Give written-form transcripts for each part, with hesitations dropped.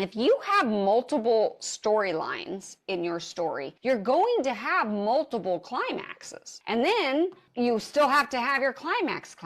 if you have multiple storylines in your story, you're going to have multiple climaxes. And then you still have to have your climax.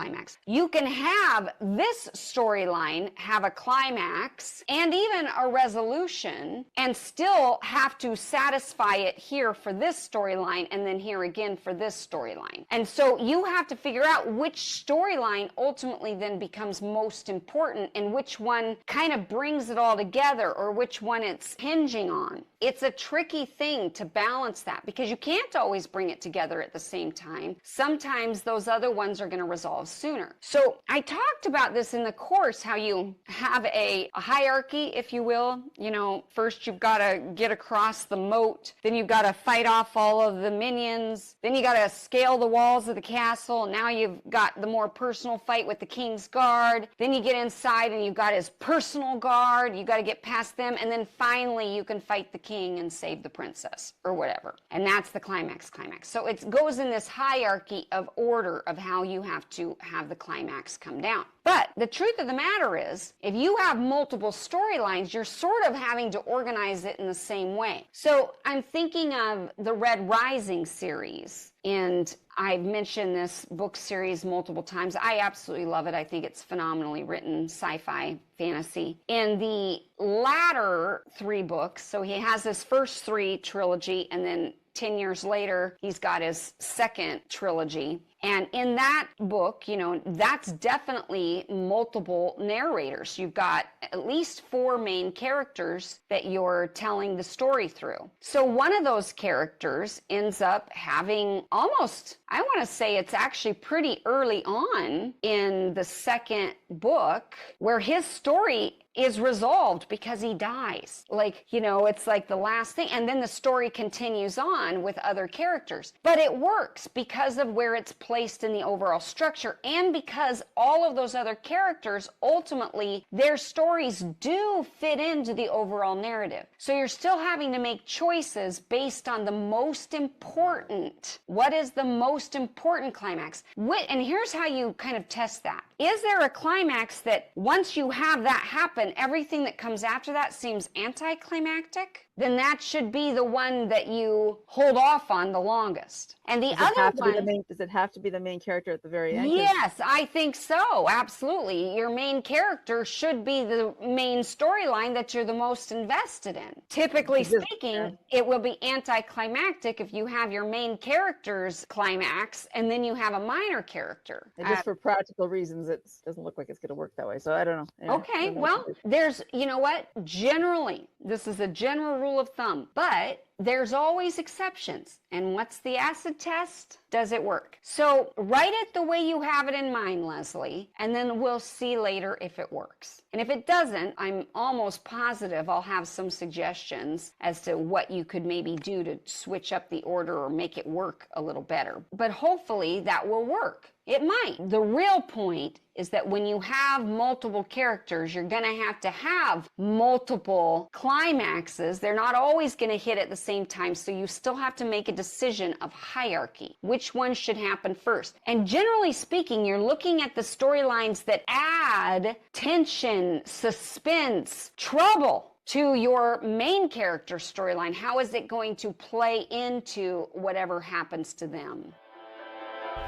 You can have this storyline have a climax and even a resolution and still have to satisfy it here for this storyline and then here again for this storyline. And so you have to figure out which storyline ultimately then becomes most important and which one kind of brings it all together or which one it's hinging on. It's a tricky thing to balance that because you can't always bring it together at the same time. Sometimes those other ones are going to resolve sooner. So I talked about this in the course, how you have a hierarchy, if you will. You know, first you've got to get across the moat, then you've got to fight off all of the minions, then you got to scale the walls of the castle. Now you've got the more personal fight with the king's guard. Then you get inside and you've got his personal guard. You got to get past them, and then finally you can fight the king and save the princess or whatever. And that's the climax. So it goes in this hierarchy of order of how you have to have the climax come down. But the truth of the matter is, if you have multiple storylines, you're sort of having to organize it in the same way. So I'm thinking of the Red Rising series, and I've mentioned this book series multiple times. I absolutely love it. I think it's phenomenally written sci-fi fantasy. In the latter 3 books, so he has his first 3 trilogy, and then 10 years later, he's got his second trilogy. And in that book, you know, that's definitely multiple narrators. You've got at least 4 main characters that you're telling the story through. So one of those characters ends up having almost, I want to say it's actually pretty early on in the second book where his story is resolved because he dies. Like, you know, it's like the last thing. And then the story continues on with other characters. But it works because of where it's placed in the overall structure and because all of those other characters, ultimately, their stories do fit into the overall narrative. So you're still having to make choices based on the most important. What is the most important climax? And here's how you kind of test that. Is there a climax that once you have that happen, everything that comes after that seems anticlimactic? Then that should be the one that you hold off on the longest. And the other one... Does it have to be the main character at the very end? Yes, I think so. Absolutely. Your main character should be the main storyline that you're the most invested in. Typically speaking, it will be anticlimactic if you have your main character's climax and then you have a minor character. And just for practical reasons, it doesn't look like it's going to work that way. So I don't know. Yeah, okay, well, there's, you know what? Generally, this is a general rule of thumb, but there's always exceptions. And what's the acid test? Does it work? So write it the way you have it in mind, Leslie, and then we'll see later if it works. And if it doesn't, I'm almost positive I'll have some suggestions as to what you could maybe do to switch up the order or make it work a little better. But hopefully that will work. It might. The real point is that when you have multiple characters, you're going to have multiple climaxes. They're not always going to hit at the same time, so you still have to make a decision of hierarchy. Which one should happen first? And generally speaking, you're looking at the storylines that add tension, suspense, trouble to your main character storyline. How is it going to play into whatever happens to them?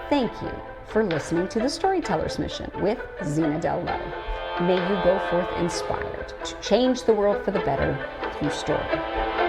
Thank you for listening to The Storyteller's Mission with Zena Dell Lowe. May you go forth inspired to change the world for the better through story.